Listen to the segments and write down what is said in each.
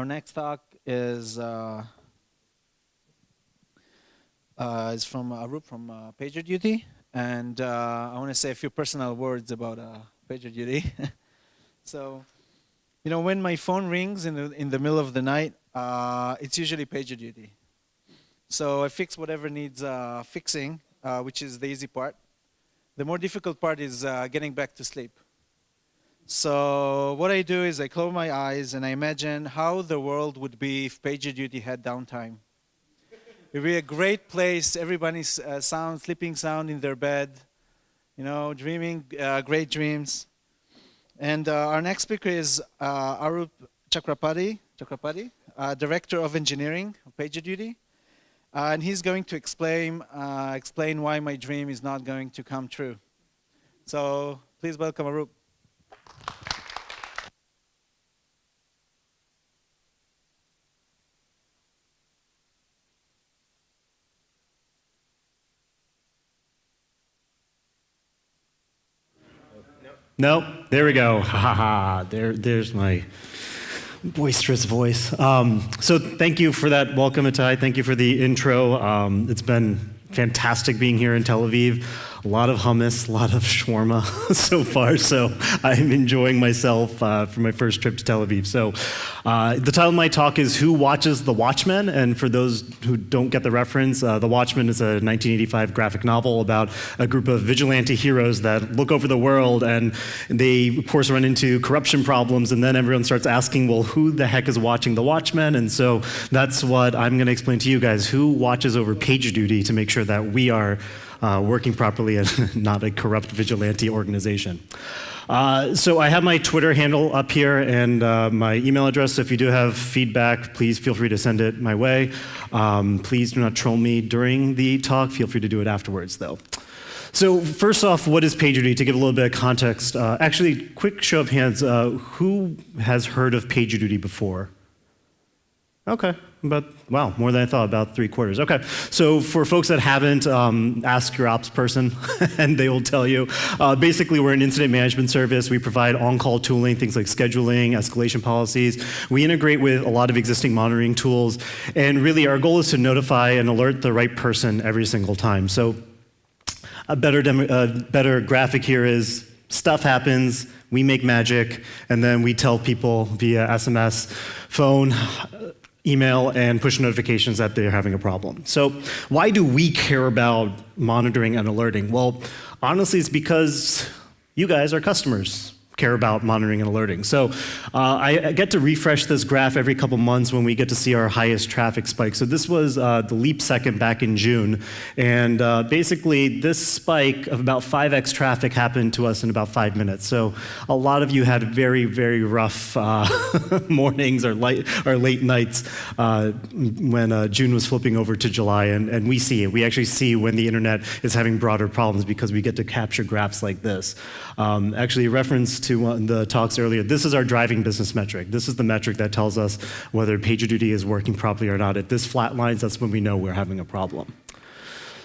next talk is from Arup from PagerDuty, and I want to say a few personal words about PagerDuty. So, when my phone rings in the middle of the night, it's usually PagerDuty. So I fix whatever needs fixing, which is the easy part. The more difficult part is getting back to sleep. So what I do is I close my eyes and I imagine how the world would be if PagerDuty had downtime. It would be a great place. Everybody's sleeping sound in their bed, dreaming great dreams. And our next speaker is Arup Chakraparty, Director of Engineering of PagerDuty. And he's going to explain why my dream is not going to come true. So please welcome Arup. Nope, there we go. Ha ha ha. There's my boisterous voice. So thank you for that welcome, Itai. Thank you for the intro. It's been fantastic being here in Tel Aviv. A lot of hummus, a lot of shawarma so far, so I'm enjoying myself for my first trip to Tel Aviv. So the title of my talk is Who Watches the Watchmen? And for those who don't get the reference, The Watchmen is a 1985 graphic novel about a group of vigilante heroes that look over the world, and they, of course, run into corruption problems, and then everyone starts asking, well, who the heck is watching the Watchmen? And so that's what I'm going to explain to you guys. Who watches over PagerDuty to make sure that we are working properly and not a corrupt vigilante organization. So I have my Twitter handle up here and my email address. So if you do have feedback, please feel free to send it my way. Please do not troll me during the talk. Feel free to do it afterwards, though. So first off, what is PagerDuty? To give a little bit of context, actually, quick show of hands, who has heard of PagerDuty before? Okay, wow, more than I thought, about 3/4. Okay, so for folks that haven't, ask your ops person, and they will tell you. Basically, we're an incident management service. We provide on-call tooling, things like scheduling, escalation policies. We integrate with a lot of existing monitoring tools, and really our goal is to notify and alert the right person every single time. So a better graphic here is stuff happens, we make magic, and then we tell people via SMS, phone, email, and push notifications that they're having a problem. So why do we care about monitoring and alerting? Well, honestly, it's because you guys are customers. Care about monitoring and alerting. So I get to refresh this graph every couple months when we get to see our highest traffic spike. So this was the leap second back in June. And basically this spike of about 5x traffic happened to us in about 5 minutes. So a lot of you had very, very rough mornings or late nights when June was flipping over to July. And we see it. We actually see when the internet is having broader problems because we get to capture graphs like this. Actually, a reference to one of the talks earlier, this is our driving business metric. This is the metric that tells us whether PagerDuty is working properly or not. If this flatlines, that's when we know we're having a problem.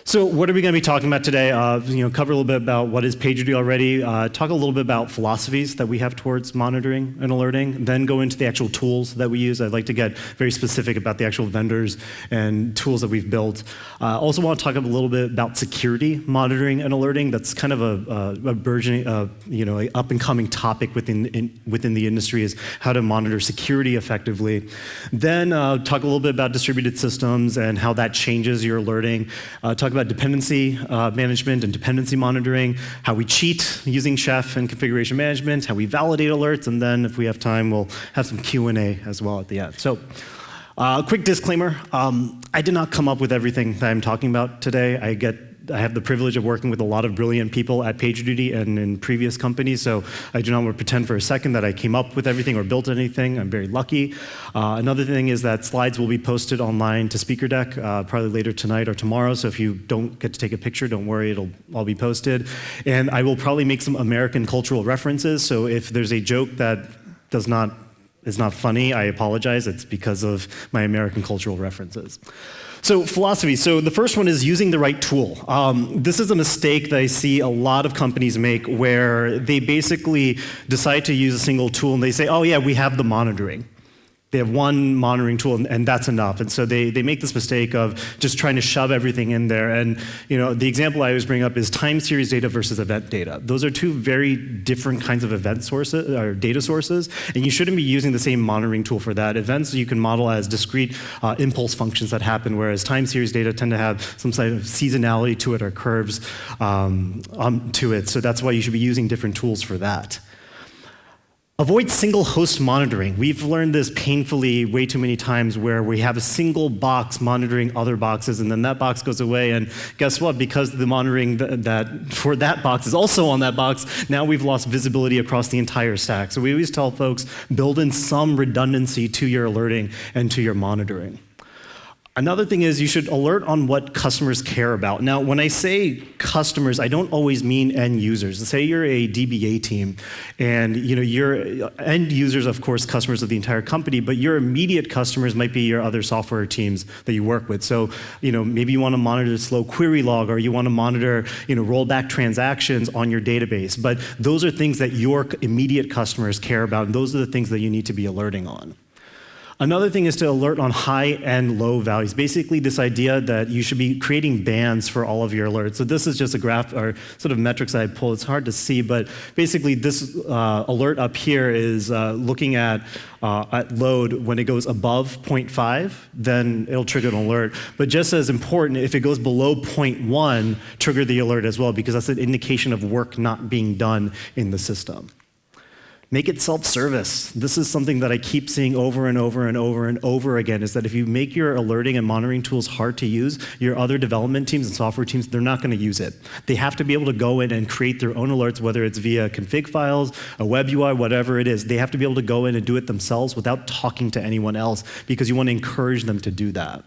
So what are we going to be talking about today? Cover a little bit about what is PagerDuty already, talk a little bit about philosophies that we have towards monitoring and alerting, then go into the actual tools that we use. I'd like to get very specific about the actual vendors and tools that we've built. Also want to talk a little bit about security monitoring and alerting. That's kind of a burgeoning, up and coming topic within the industry, is how to monitor security effectively. Then talk a little bit about distributed systems and how that changes your alerting. Talk about dependency management and dependency monitoring, how we cheat using Chef and configuration management, how we validate alerts, and then if we have time, we'll have some Q&A as well at the end. So, quick disclaimer, I did not come up with everything that I'm talking about today. I have the privilege of working with a lot of brilliant people at PagerDuty and in previous companies, so I do not want to pretend for a second that I came up with everything or built anything. I'm very lucky. Another thing is that slides will be posted online to SpeakerDeck probably later tonight or tomorrow, so if you don't get to take a picture, don't worry, it'll all be posted. And I will probably make some American cultural references, so if there's a joke that is not funny, I apologize. It's because of my American cultural references. So philosophy. So the first one is using the right tool. This is a mistake that I see a lot of companies make, where they basically decide to use a single tool and they say, oh yeah, we have the monitoring. They have one monitoring tool, and that's enough. And so they make this mistake of just trying to shove everything in there. And the example I always bring up is time series data versus event data. Those are two very different kinds of event sources or data sources, and you shouldn't be using the same monitoring tool for that. Events you can model as discrete impulse functions that happen, whereas time series data tend to have some sort of seasonality to it or curves to it. So that's why you should be using different tools for that. Avoid single host monitoring. We've learned this painfully way too many times where we have a single box monitoring other boxes and then that box goes away and guess what? Because the monitoring that for that box is also on that box, now we've lost visibility across the entire stack. So we always tell folks, build in some redundancy to your alerting and to your monitoring. Another thing is you should alert on what customers care about. Now, when I say customers, I don't always mean end users. Say you're a DBA team, and your end users, of course, customers of the entire company, but your immediate customers might be your other software teams that you work with. So, maybe you want to monitor slow query log, or you want to monitor, rollback transactions on your database. But those are things that your immediate customers care about, and those are the things that you need to be alerting on. Another thing is to alert on high and low values. Basically, this idea that you should be creating bands for all of your alerts. So this is just a graph or sort of metrics I pulled. It's hard to see, but basically this alert up here is looking at load. When it goes above 0.5, then it'll trigger an alert. But just as important, if it goes below 0.1, trigger the alert as well, because that's an indication of work not being done in the system. Make it self-service. This is something that I keep seeing over and over and over and over again, is that if you make your alerting and monitoring tools hard to use, your other development teams and software teams, they're not going to use it. They have to be able to go in and create their own alerts, whether it's via config files, a web UI, whatever it is. They have to be able to go in and do it themselves without talking to anyone else, because you want to encourage them to do that.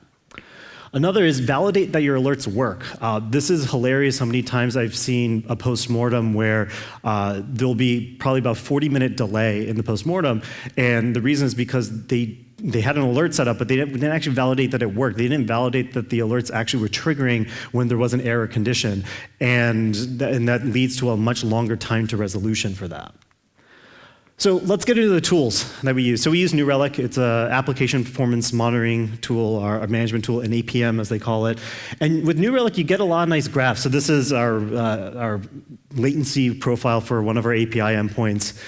Another is validate that your alerts work. This is hilarious how many times I've seen a postmortem where there'll be probably about 40-minute delay in the postmortem, and the reason is because they had an alert set up, but they didn't actually validate that it worked. They didn't validate that the alerts actually were triggering when there was an error condition, and that leads to a much longer time to resolution for that. So let's get into the tools that we use. So we use New Relic. It's an application performance monitoring tool, or a management tool, an APM as they call it. And with New Relic, you get a lot of nice graphs. So this is our latency profile for one of our API endpoints.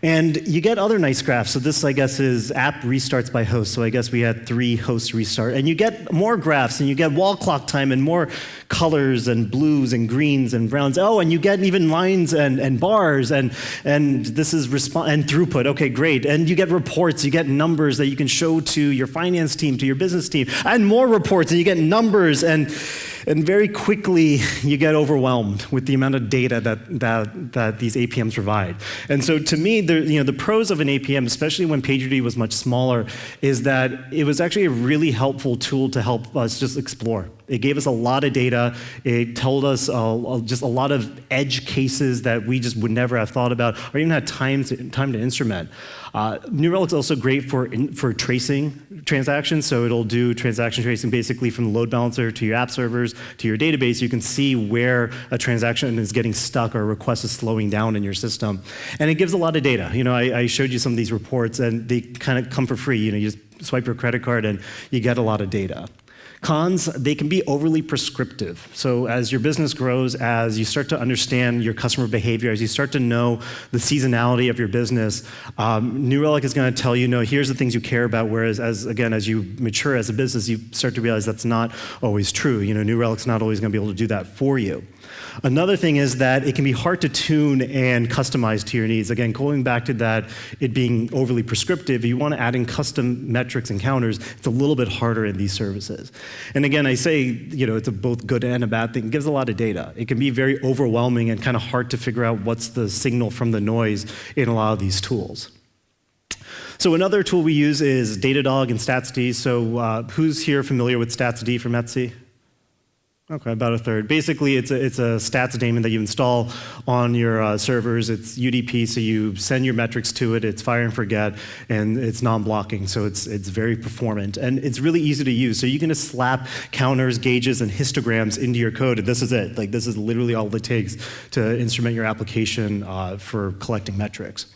And you get other nice graphs. So this, I guess, is app restarts by host. So I guess we had 3 hosts restart. And you get more graphs, and you get wall clock time, and more colors, and blues, and greens, and browns. Oh, and you get even lines and bars, and this is and throughput. Okay, great. And you get reports. You get numbers that you can show to your finance team, to your business team, and more reports, and you get numbers, and very quickly you get overwhelmed with the amount of data that these APMs provide. And so to me, the pros of an APM, especially when PagerDuty was much smaller, is that it was actually a really helpful tool to help us just explore. It gave us a lot of data. It told us just a lot of edge cases that we just would never have thought about or even had time to instrument. New Relic's also great for tracing transactions, so it'll do transaction tracing basically from the load balancer to your app servers to your database. You can see where a transaction is getting stuck or a request is slowing down in your system. And it gives a lot of data. I showed you some of these reports, and they kind of come for free. You just swipe your credit card and you get a lot of data. Cons, they can be overly prescriptive. So as your business grows, as you start to understand your customer behavior, as you start to know the seasonality of your business, New Relic is going to tell you, no, here's the things you care about, whereas as you mature as a business, you start to realize that's not always true. New Relic's not always going to be able to do that for you. Another thing is that it can be hard to tune and customize to your needs. Again, going back to that, it being overly prescriptive, if you want to add in custom metrics and counters, it's a little bit harder in these services. And again, I say, it's a both good and a bad thing. It gives a lot of data. It can be very overwhelming and kind of hard to figure out what's the signal from the noise in a lot of these tools. So another tool we use is Datadog and StatsD. So who's here familiar with StatsD from Etsy? Okay, about a third. Basically, it's a stats daemon that you install on your servers. It's UDP, so you send your metrics to it. It's fire and forget, and it's non-blocking, so it's very performant. And it's really easy to use. So you can just slap counters, gauges, and histograms into your code, and this is it. This is literally all it takes to instrument your application for collecting metrics.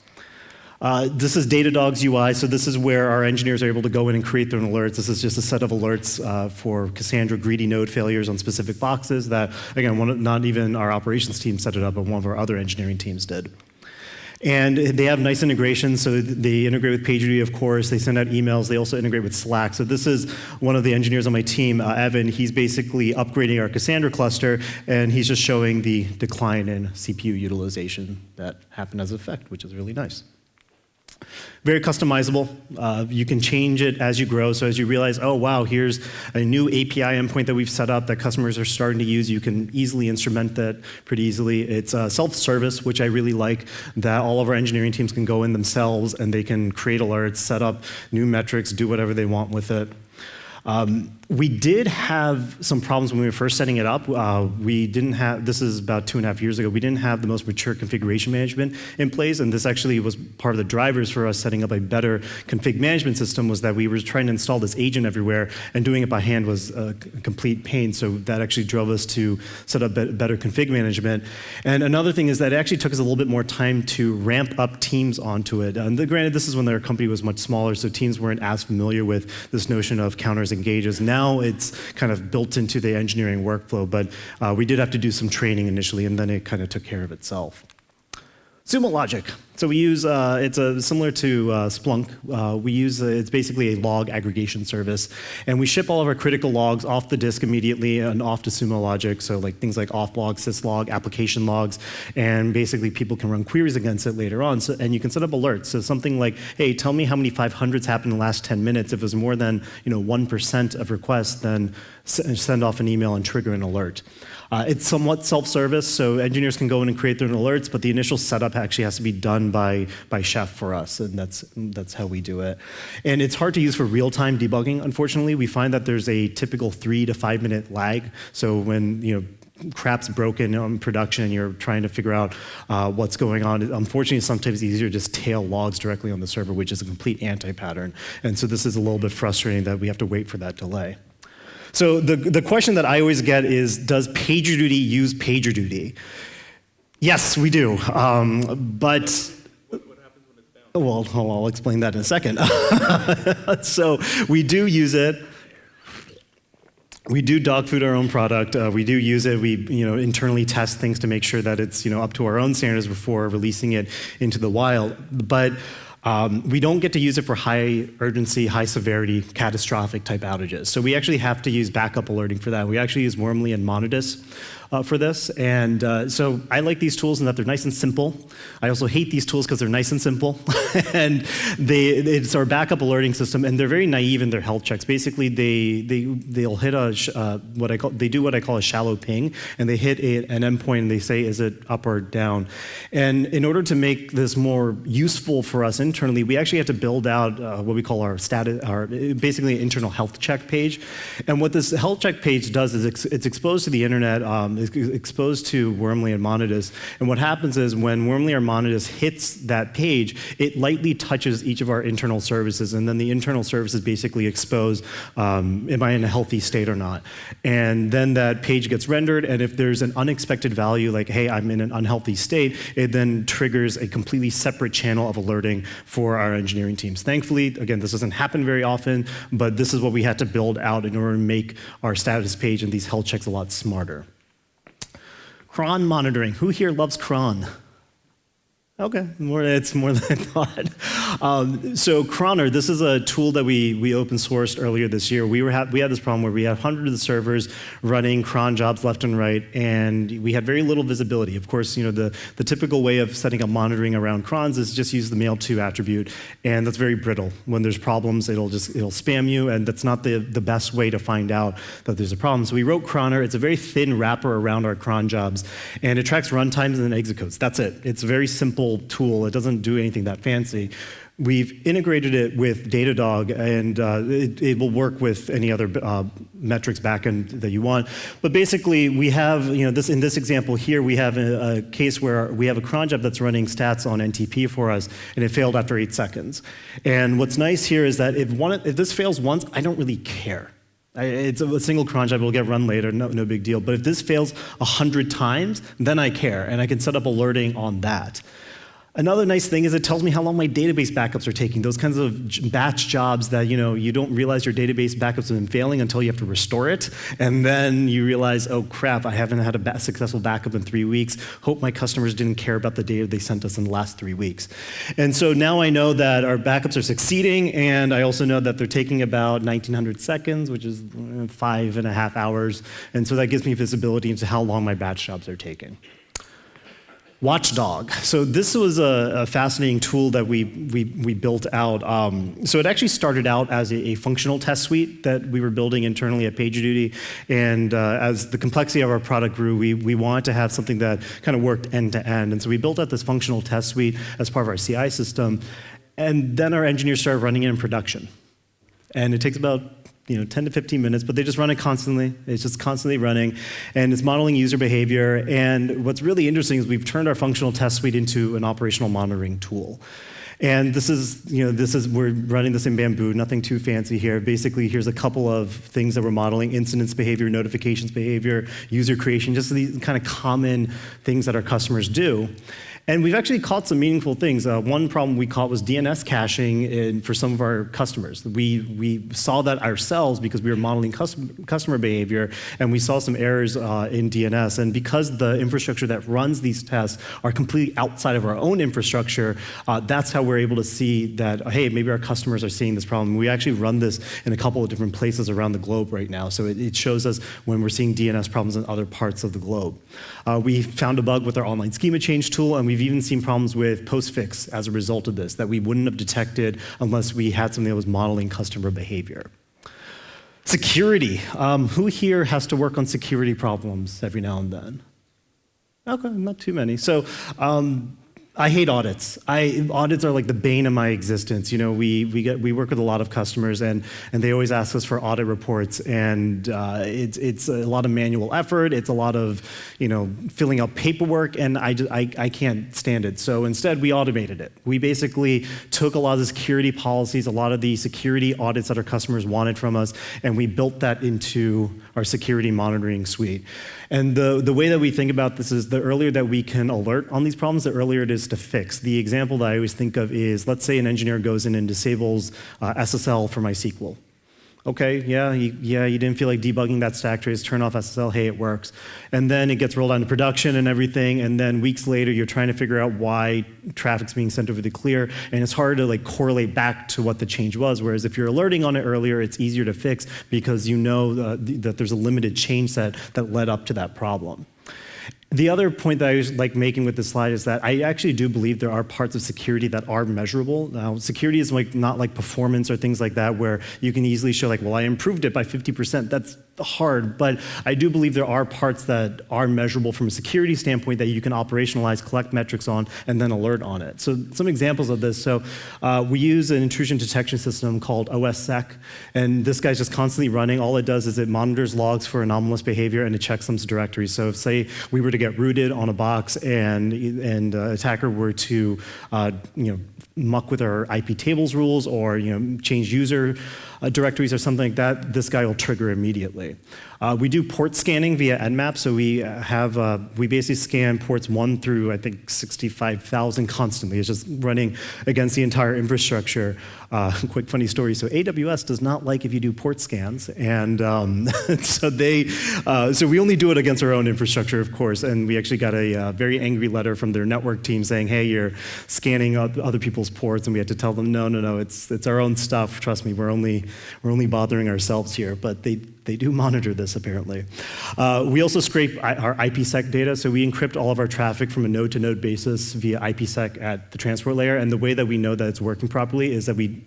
This is Datadog's UI, so this is where our engineers are able to go in and create their own alerts. This is just a set of alerts for Cassandra greedy node failures on specific boxes that, again, not even our operations team set it up, but one of our other engineering teams did. And they have nice integrations, so they integrate with PagerDuty, of course. They send out emails. They also integrate with Slack. So this is one of the engineers on my team, Evan. He's basically upgrading our Cassandra cluster, and he's just showing the decline in CPU utilization that happened as an effect, which is really nice. Very customizable. You can change it as you grow. So as you realize, oh, wow, here's a new API endpoint that we've set up that customers are starting to use, you can easily instrument that pretty easily. It's self-service, which I really like, that all of our engineering teams can go in themselves and they can create alerts, set up new metrics, do whatever they want with it. We did have some problems when we were first setting it up. We didn't have, this is about 2.5 years ago, we didn't have the most mature configuration management in place, and this actually was part of the drivers for us setting up a better config management system, was that we were trying to install this agent everywhere, and doing it by hand was a complete pain, so that actually drove us to set up better config management. And another thing is that it actually took us a little bit more time to ramp up teams onto it. And granted, this is when our company was much smaller, so teams weren't as familiar with this notion of counters and gauges. Now it's kind of built into the engineering workflow, but we did have to do some training initially, and then it kind of took care of itself. Sumo logic. So we use, it's similar to Splunk. We use, it's basically a log aggregation service. And we ship all of our critical logs off the disk immediately and off to Sumo logic. So like things like auth log, syslog, application logs. And basically people can run queries against it later on. So, and you can set up alerts. So something like, hey, tell me how many 500s happened in the last 10 minutes. If it was more than 1% of requests, then send off an email and trigger an alert. It's somewhat self-service, so engineers can go in and create their own alerts, but the initial setup actually has to be done by Chef for us, and that's how we do it. And it's hard to use for real-time debugging, unfortunately. We find that there's a typical 3 to 5 minute lag, so when crap's broken on production and you're trying to figure out what's going on, unfortunately, sometimes it's easier to just tail logs directly on the server, which is a complete anti-pattern. And so this is a little bit frustrating that we have to wait for that delay. So the question that I always get is, does PagerDuty use PagerDuty? Yes, we do. But what happens when it's down? Well, I'll explain that in a second. So we do use it. We do dog food our own product. We do use it. We internally test things to make sure that it's up to our own standards before releasing it into the wild. But we don't get to use it for high urgency, high severity, catastrophic type outages. So we actually have to use backup alerting for that. We actually use Wormly and Monodis for this. And so I like these tools in that they're nice and simple. I also hate these tools because they're nice and simple. And it's our backup alerting system, and they're very naive in their health checks. Basically, they'll hit they do what I call a shallow ping, and they hit an endpoint and they say, is it up or down? And in order to make this more useful for us internally, we actually have to build out what we call our basically an internal health check page. And what this health check page does is it's exposed to the internet, it's exposed to Wormly and Monodis. And what happens is when Wormly or Monodis hits that page, it lightly touches each of our internal services, and then the internal services basically expose, am I in a healthy state or not? And then that page gets rendered, and if there's an unexpected value, like, hey, I'm in an unhealthy state, it then triggers a completely separate channel of alerting for our engineering teams. Thankfully, again, this doesn't happen very often, but this is what we had to build out in order to make our status page and these health checks a lot smarter. Cron monitoring. Who here loves cron? Okay, it's more than I thought. So Cronner, this is a tool that we open sourced earlier this year. We had this problem where we had hundreds of servers running cron jobs left and right, and we had very little visibility. Of course, the typical way of setting up monitoring around crons is just use the mail-to attribute, and that's very brittle. When there's problems, it'll spam you, and that's not the best way to find out that there's a problem. So we wrote Cronner. It's a very thin wrapper around our cron jobs, and it tracks runtimes and exit codes. That's it. It's a very simple tool. It doesn't do anything that fancy. We've integrated it with Datadog, and it will work with any other metrics backend that you want. But basically, we have, in this example here, we have a case where we have a cron job that's running stats on NTP for us, and it failed after 8 seconds. And what's nice here is that if this fails once, I don't really care. It's a single cron job, it'll get run later, no big deal. But if this fails 100 times, then I care, and I can set up alerting on that. Another nice thing is it tells me how long my database backups are taking. Those kinds of batch jobs that you don't realize your database backups have been failing until you have to restore it, and then you realize, oh crap, I haven't had a successful backup in 3 weeks. Hope my customers didn't care about the data they sent us in the last 3 weeks. And so now I know that our backups are succeeding, and I also know that they're taking about 1,900 seconds, which is 5.5 hours, and so that gives me visibility into how long my batch jobs are taking. Watchdog. So this was a fascinating tool that we built out. So it actually started out as a functional test suite that we were building internally at PagerDuty. And as the complexity of our product grew, we wanted to have something that kind of worked end to end. And so we built out this functional test suite as part of our CI system. And then our engineers started running it in production. And it takes about 10 to 15 minutes, but they just run it constantly. It's just constantly running, and it's modeling user behavior. And what's really interesting is we've turned our functional test suite into an operational monitoring tool. And we're running this in Bamboo, nothing too fancy here. Basically, here's a couple of things that we're modeling: incidents behavior, notifications behavior, user creation, just these kind of common things that our customers do. And we've actually caught some meaningful things. One problem we caught was DNS caching for some of our customers. We saw that ourselves because we were modeling customer behavior, and we saw some errors in DNS. And because the infrastructure that runs these tests are completely outside of our own infrastructure, that's how we're able to see that, hey, maybe our customers are seeing this problem. We actually run this in a couple of different places around the globe right now. So it shows us when we're seeing DNS problems in other parts of the globe. We found a bug with our online schema change tool, and we've even seen problems with postfix as a result of this that we wouldn't have detected unless we had something that was modeling customer behavior. Security. Who here has to work on security problems every now and then? Okay, not too many. So I hate audits. Audits are like the bane of my existence. We work with a lot of customers, and they always ask us for audit reports, and it's a lot of manual effort. It's a lot of filling out paperwork, and I can't stand it. So instead, we automated it. We basically took a lot of the security policies, a lot of the security audits that our customers wanted from us, and we built that into our security monitoring suite. And the way that we think about this is the earlier that we can alert on these problems, the earlier it is to fix. The example that I always think of is, let's say an engineer goes in and disables SSL for MySQL. Okay, you didn't feel like debugging that stack trace, turn off SSL, hey, it works. And then it gets rolled out into production and everything, and then weeks later you're trying to figure out why traffic's being sent over the clear, and it's hard to correlate back to what the change was, whereas if you're alerting on it earlier, it's easier to fix because you know that there's a limited change set that led up to that problem. The other point that I was making with this slide is that I actually do believe there are parts of security that are measurable. Now, security is not like performance or things like that where you can easily show well, I improved it by 50%. That's hard, but I do believe there are parts that are measurable from a security standpoint that you can operationalize, collect metrics on, and then alert on it. So some examples of this. So we use an intrusion detection system called OSSec, and this guy's just constantly running. All it does is it monitors logs for anomalous behavior and it checksums directories. So if, say, we were to get rooted on a box and an attacker were to muck with our IP tables rules or change user directories or something like that, this guy will trigger immediately. We do port scanning via Nmap, so we basically scan ports 1 through, I think, 65,000 constantly. It's just running against the entire infrastructure. Quick funny story, so AWS does not like if you do port scans, and so we only do it against our own infrastructure, of course, and we actually got a very angry letter from their network team saying, hey, you're scanning other people's ports, and we had to tell them, no, it's our own stuff, trust me, we're only bothering ourselves here, but they do monitor this, apparently. We also scrape our IPsec data, so we encrypt all of our traffic from a node-to-node basis via IPsec at the transport layer, and the way that we know that it's working properly is that we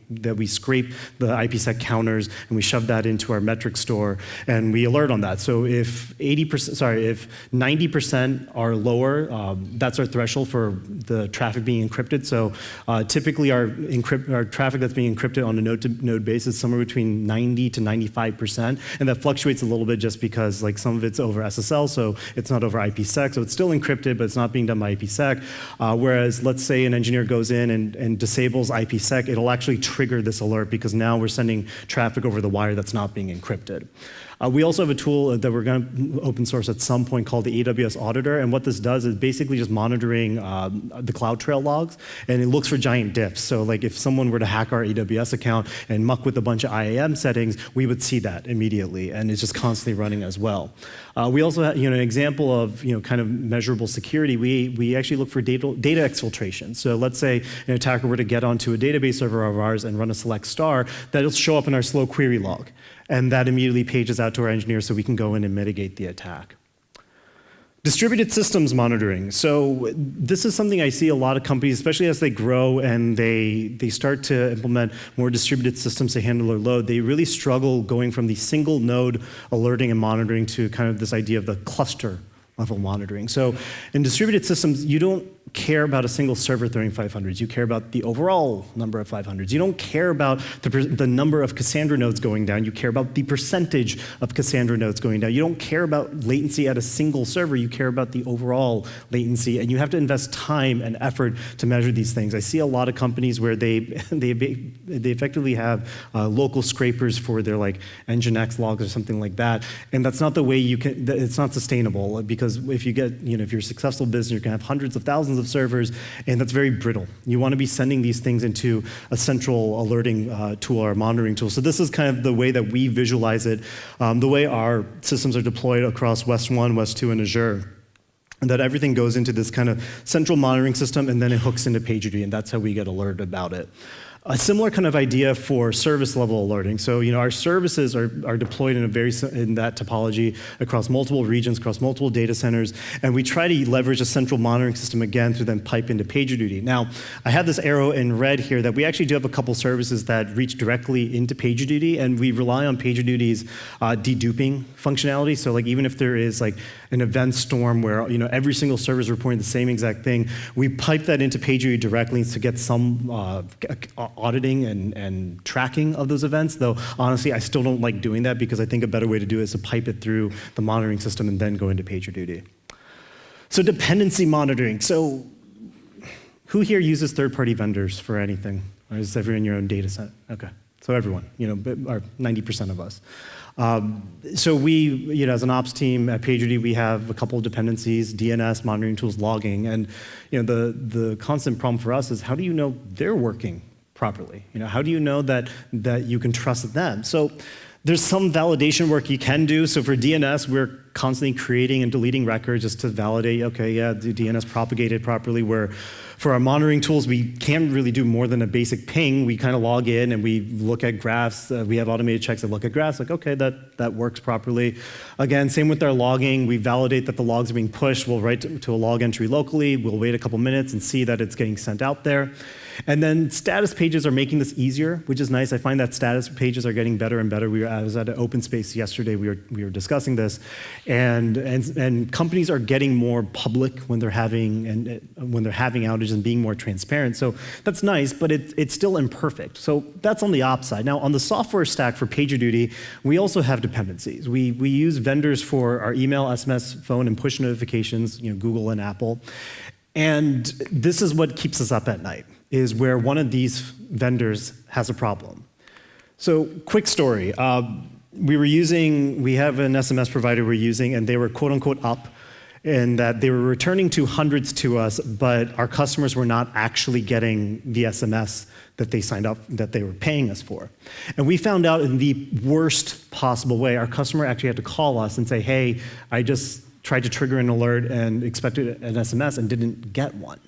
scrape the IPsec counters and we shove that into our metric store, and we alert on that. So if 90% are lower, that's our threshold for the traffic being encrypted. So typically our traffic that's being encrypted on a node-to-node basis is somewhere between 90 to 95%, and that fluctuates a little bit just because some of it's over SSL, so it's not over IPsec, so it's still encrypted, but it's not being done by IPsec. Whereas, let's say an engineer goes in and disables IPsec, it'll actually trigger this alert because now we're sending traffic over the wire that's not being encrypted. We also have a tool that we're going to open source at some point called the AWS Auditor, and what this does is basically just monitoring the CloudTrail logs, and it looks for giant diffs. So like if someone were to hack our AWS account and muck with a bunch of IAM settings, we would see that immediately, and it's just constantly running as well. We also have an example of kind of measurable security. We actually look for data exfiltration. So let's say an attacker were to get onto a database server of ours and run a select star, that'll show up in our slow query log. And that immediately pages out to our engineers so we can go in and mitigate the attack. Distributed systems monitoring. So this is something I see a lot of companies, especially as they grow and they start to implement more distributed systems to handle their load, they really struggle going from the single node alerting and monitoring to kind of this idea of the cluster level monitoring. So in distributed systems, you don't care about a single server throwing 500s. You care about the overall number of 500s. You don't care about the number of Cassandra nodes going down. You care about the percentage of Cassandra nodes going down. You don't care about latency at a single server. You care about the overall latency, and you have to invest time and effort to measure these things. I see a lot of companies where they effectively have local scrapers for their like Nginx logs or something like that, and that's not the way you can. It's not sustainable because if you get if you're a successful business, you're going to have hundreds of thousands of servers, and that's very brittle. You want to be sending these things into a central alerting tool or monitoring tool. So this is kind of the way that we visualize it, the way our systems are deployed across West 1, West 2, and Azure. And that everything goes into this kind of central monitoring system, and then it hooks into PagerDuty, and that's how we get alerted about it. A similar kind of idea for service level alerting. So, our services are deployed in that topology across multiple regions, across multiple data centers, and we try to leverage a central monitoring system again to then pipe into PagerDuty. Now, I have this arrow in red here that we actually do have a couple services that reach directly into PagerDuty, and we rely on PagerDuty's deduping functionality. So, like even if there is like an event storm where every single server is reporting the same exact thing, we pipe that into PagerDuty directly to get some auditing and tracking of those events, though honestly I still don't like doing that because I think a better way to do it is to pipe it through the monitoring system and then go into PagerDuty. So dependency monitoring. So who here uses third-party vendors for anything? Or is everyone in your own data set? Okay, so everyone, or 90% of us. So we, as an ops team at PagerDuty, we have a couple of dependencies, DNS, monitoring tools, logging, and the constant problem for us is how do you know they're working properly? How do you know that you can trust them? So there's some validation work you can do. So for DNS, we're constantly creating and deleting records just to validate, okay, yeah, the DNS propagated properly. Where for our monitoring tools, we can't really do more than a basic ping. We kind of log in and we look at graphs. We have automated checks that look at graphs, like, okay, that works properly. Again, same with our logging. We validate that the logs are being pushed. We'll write to a log entry locally. We'll wait a couple minutes and see that it's getting sent out there. And then status pages are making this easier, which is nice. I find that status pages are getting better and better. I was at an open space yesterday. We were discussing this, and companies are getting more public when they're having outages and being more transparent. So that's nice, but it's still imperfect. So that's on the ops side. Now on the software stack for PagerDuty, we also have dependencies. We use vendors for our email, SMS, phone, and push notifications. Google and Apple. And this is what keeps us up at night, is where one of these vendors has a problem. So quick story. We have an SMS provider we're using, and they were quote unquote up, in that they were returning 200s to us, but our customers were not actually getting the SMS that they signed up, that they were paying us for. And we found out in the worst possible way, our customer actually had to call us and say, hey, I just tried to trigger an alert and expected an SMS and didn't get one.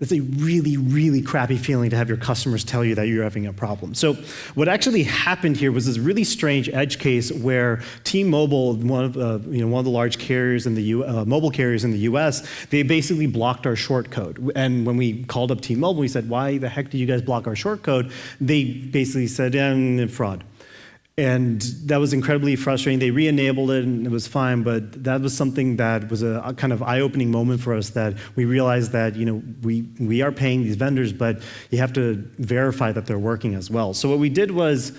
It's a really, really crappy feeling to have your customers tell you that you're having a problem. So what actually happened here was this really strange edge case where T-Mobile, one of the large carriers in the mobile carriers in the U.S., they basically blocked our short code. And when we called up T-Mobile, we said, "Why the heck do you guys block our short code?" They basically said, "Fraud." And that was incredibly frustrating. They re-enabled it and it was fine, but that was something that was a kind of eye-opening moment for us, that we realized that we are paying these vendors, but you have to verify that they're working as well. So what we did was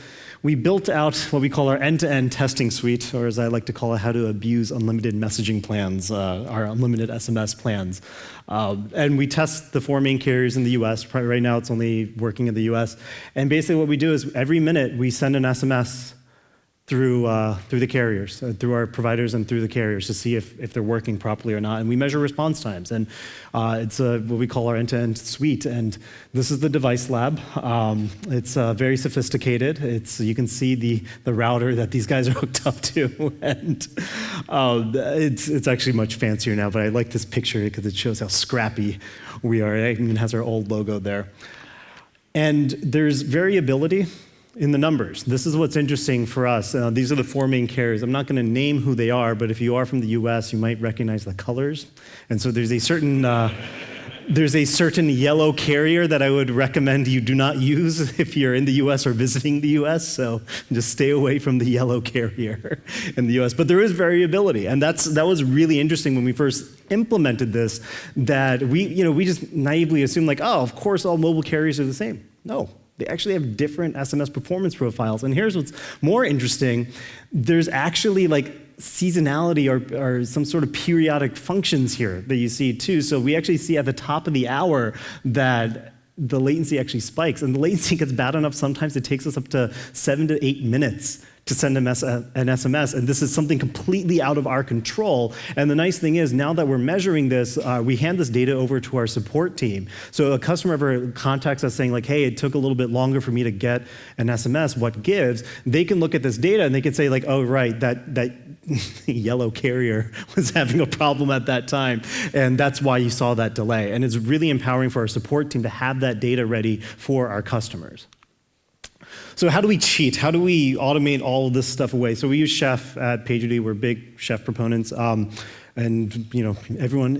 we built out what we call our end-to-end testing suite, or as I like to call it, how to abuse unlimited messaging plans, our unlimited SMS plans. And we test the 4 main carriers in the US. Right now it's only working in the US. And basically what we do is every minute we send an SMS through the carriers, through our providers and through the carriers to see if they're working properly or not. And we measure response times. And it's what we call our end-to-end suite. And this is the device lab. It's very sophisticated. You can see the router that these guys are hooked up to. And it's actually much fancier now, but I like this picture because it shows how scrappy we are. It even has our old logo there. And there's variability in the numbers. This is what's interesting for us. These are the four main carriers. I'm not going to name who they are, but if you are from the US, you might recognize the colors. And so there's a certain yellow carrier that I would recommend you do not use if you're in the US or visiting the US. So just stay away from the yellow carrier in the US. But there is variability. And that was really interesting when we first implemented this, that we just naively assumed like, oh, of course all mobile carriers are the same. No. They actually have different SMS performance profiles. And here's what's more interesting. There's actually like seasonality or some sort of periodic functions here that you see too. So we actually see at the top of the hour that the latency actually spikes. And the latency gets bad enough sometimes it takes us up to 7 to 8 minutes to send an SMS, and this is something completely out of our control. And the nice thing is, now that we're measuring this, we hand this data over to our support team. So a customer ever contacts us saying like, hey, it took a little bit longer for me to get an SMS, what gives? They can look at this data and they can say like, oh, right, that yellow carrier was having a problem at that time, and that's why you saw that delay. And it's really empowering for our support team to have that data ready for our customers. So how do we cheat? How do we automate all of this stuff away? So we use Chef at PagerDuty. We're big Chef proponents. And everyone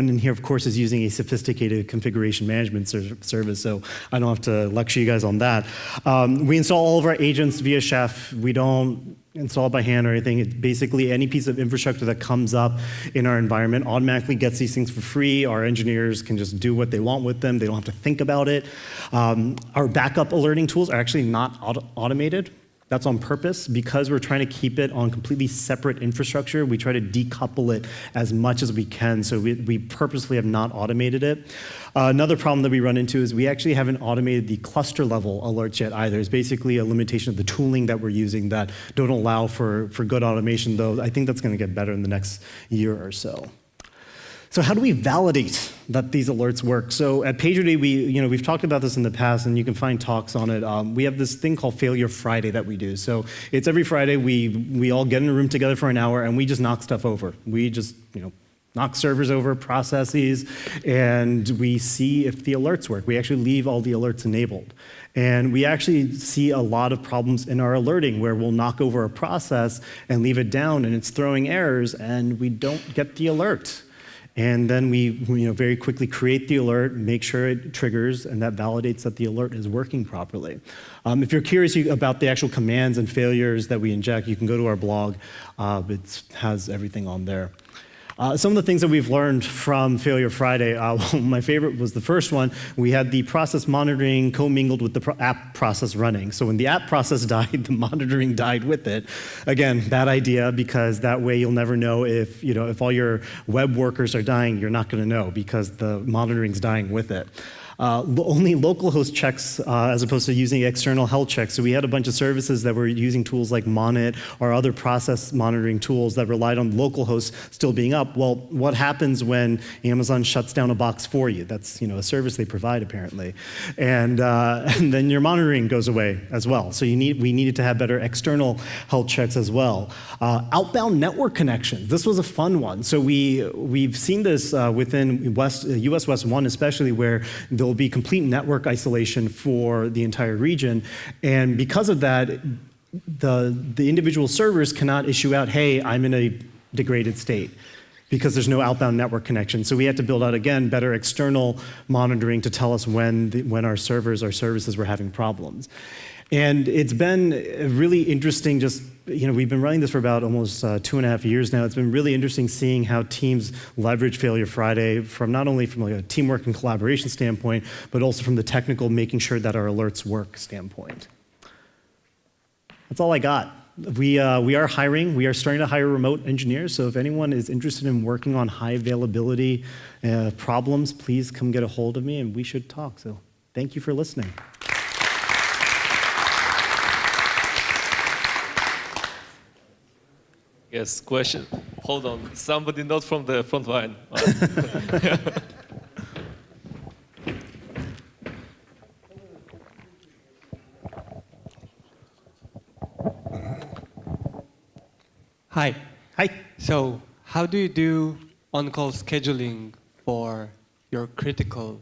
in here, of course, is using a sophisticated configuration management service, so I don't have to lecture you guys on that. We install all of our agents via Chef. We don't install it by hand or anything. It's basically any piece of infrastructure that comes up in our environment automatically gets these things for free. Our engineers can just do what they want with them. They don't have to think about it. Our backup alerting tools are actually not automated. That's on purpose because we're trying to keep it on completely separate infrastructure. We try to decouple it as much as we can, so we purposely have not automated it. Another problem that we run into is we actually haven't automated the cluster level alerts yet either. It's basically a limitation of the tooling that we're using that don't allow for good automation, though I think that's going to get better in the next year or so. So how do we validate that these alerts work? So at PagerDuty, we've talked about this in the past, and you can find talks on it. We have this thing called Failure Friday that we do. So it's every Friday we all get in a room together for an hour, and we just knock stuff over. We just knock servers over, processes, and we see if the alerts work. We actually leave all the alerts enabled. And we actually see a lot of problems in our alerting where we'll knock over a process and leave it down, and it's throwing errors, and we don't get the alert. And then we very quickly create the alert, make sure it triggers, and that validates that the alert is working properly. If you're curious about the actual commands and failures that we inject, you can go to our blog. It has everything on there. Some of the things that we've learned from Failure Friday, my favorite was the first one. We had the process monitoring commingled with the app process running. So when the app process died, the monitoring died with it. Again, bad idea, because that way you'll never know if all your web workers are dying, you're not going to know because the monitoring's dying with it. Only localhost checks as opposed to using external health checks. So we had a bunch of services that were using tools like Monit or other process monitoring tools that relied on localhost still being up. Well, what happens when Amazon shuts down a box for you? That's a service they provide apparently, and then your monitoring goes away as well. So we needed to have better external health checks as well. Outbound network connections. This was a fun one. So we've seen this within US West 1 especially, where there will be complete network isolation for the entire region. And because of that, the individual servers cannot issue out, hey, I'm in a degraded state, because there's no outbound network connection. So we had to build out, again, better external monitoring to tell us when our services were having problems. And it's been really interesting we've been running this for about almost 2.5 years now. It's been really interesting seeing how teams leverage Failure Friday from not only from a teamwork and collaboration standpoint, but also from the technical making sure that our alerts work standpoint. That's all I got. We are hiring. We are starting to hire remote engineers. So if anyone is interested in working on high availability problems, please come get a hold of me and we should talk. So thank you for listening. Yes, question. Hold on. Somebody not from the front line. Hi. Hi. So, how do you do on-call scheduling for your critical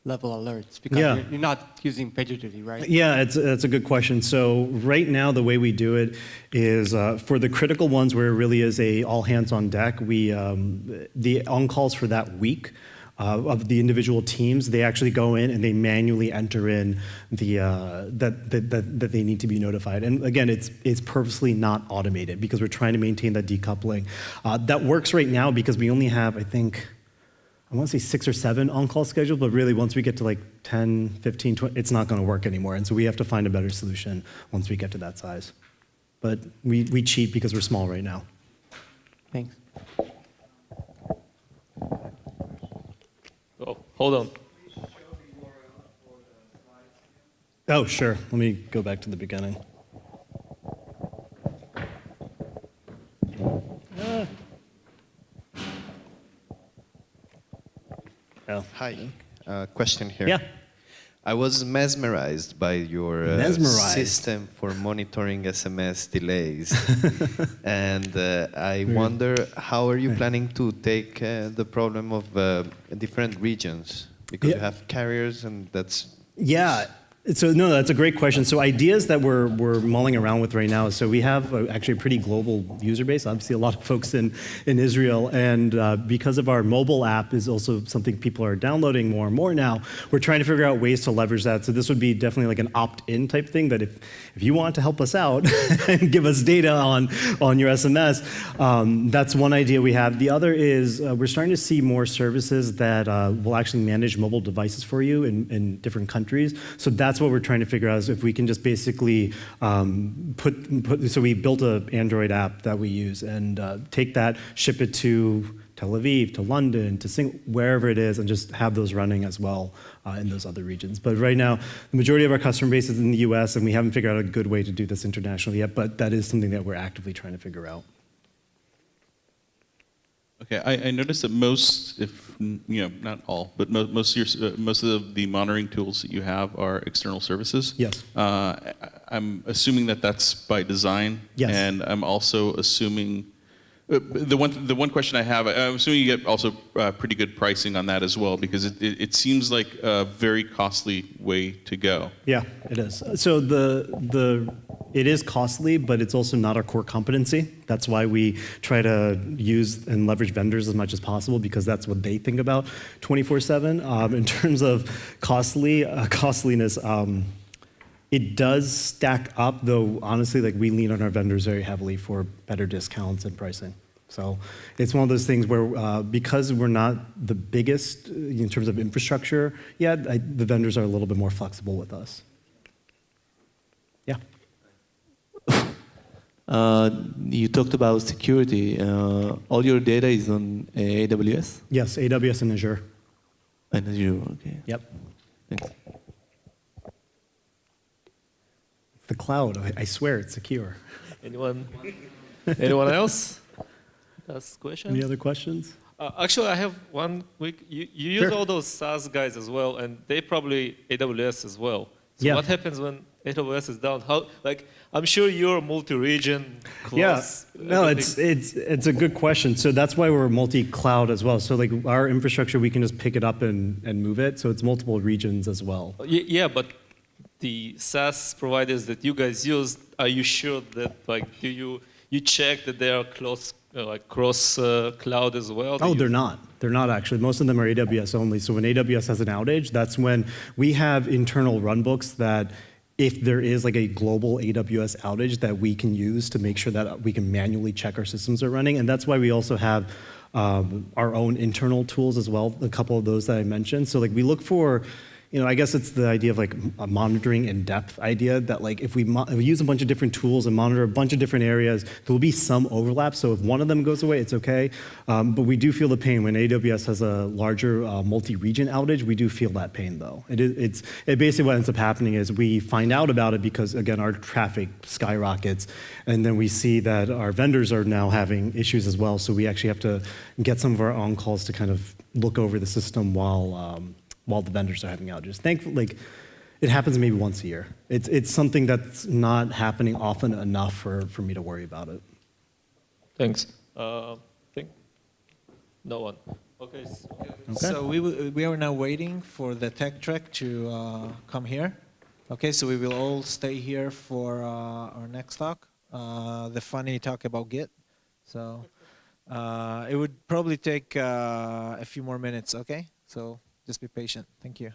level alerts? Because Yeah. you're not using PagerDuty, right? Yeah, that's a good question. So right now, the way we do it is for the critical ones where it really is a all hands on deck. We the on calls for that week of the individual teams, they actually go in and they manually enter in the that they need to be notified. And again, it's purposely not automated because we're trying to maintain that decoupling. That works right now because we only have, I think, I want to say 6 or 7 on-call schedules, but really once we get to like 10, 15, 20, it's not going to work anymore. And so we have to find a better solution once we get to that size. But we cheat because we're small right now. Thanks. Oh, hold on. Oh, sure. Let me go back to the beginning. Oh. Hi, question here. Yeah. I was mesmerized by your Mesmerized. system for monitoring SMS delays. And I wonder, how are you planning to take the problem of different regions? Because Yeah. you have carriers and that's... Yeah. So no, that's a great question. So ideas that we're mulling around with right now. So we have actually a pretty global user base. Obviously, a lot of folks in Israel, and because of our mobile app is also something people are downloading more and more now. We're trying to figure out ways to leverage that. So this would be definitely like an opt-in type thing. That if you want to help us out and give us data on your SMS, that's one idea we have. The other is we're starting to see more services that will actually manage mobile devices for you in different countries. So that's what we're trying to figure out is if we can just basically so we built an Android app that we use and take that, ship it to Tel Aviv, to London, to wherever it is, and just have those running as well in those other regions. But right now, the majority of our customer base is in the US, and we haven't figured out a good way to do this internationally yet, but that is something that we're actively trying to figure out. Okay, I noticed that most, if not all, but most of the monitoring tools that you have are external services. Yes. I'm assuming that that's by design. Yes. And I'm also assuming the one question I have, I'm assuming you get also pretty good pricing on that as well, because it seems like a very costly way to go. Yeah, it is. So it is costly, but it's also not our core competency. That's why we try to use and leverage vendors as much as possible, because that's what they think about 24/7. In terms of costliness, it does stack up, though honestly, like we lean on our vendors very heavily for better discounts and pricing. So it's one of those things where because we're not the biggest in terms of infrastructure yet, the vendors are a little bit more flexible with us. Yeah. You talked about security. All your data is on AWS? Yes, AWS and Azure. And Azure, okay. Yep. Thanks. The cloud, I swear it's secure. Anyone? Anyone else? Last question. Any other questions? Actually, I have one quick. You use Sure. all those SaaS guys as well, and they probably AWS as well. So Yeah. what happens when AWS is down? How, like, I'm sure you're multi-region, Yeah, close. no, it's a good question. So that's why we're multi-cloud as well. So like our infrastructure, we can just pick it up and move it. So it's multiple regions as well. Yeah, but the SaaS providers that you guys use, are you sure that, like, do you check that they are close, like cross cloud as well? Oh, they're not. They're not actually. Most of them are AWS only. So when AWS has an outage, that's when we have internal runbooks that if there is like a global AWS outage that we can use to make sure that we can manually check our systems are running. And that's why we also have our own internal tools as well, a couple of those that I mentioned. So like we look for, I guess it's the idea of like a monitoring in depth idea that like if we use a bunch of different tools and monitor a bunch of different areas, there will be some overlap. So if one of them goes away, it's okay. But we do feel the pain when AWS has a larger multi-region outage. We do feel that pain though. It basically what ends up happening is we find out about it because again our traffic skyrockets, and then we see that our vendors are now having issues as well. So we actually have to get some of our on-calls to kind of look over the system while the vendors are having outages. Thankfully, like, it happens maybe once a year. It's something that's not happening often enough for me to worry about it. Thanks. Think? No one. Okay. So we are now waiting for the tech track to come here. Okay, so we will all stay here for our next talk, the funny talk about Git. So it would probably take a few more minutes, okay? So just be patient. Thank you.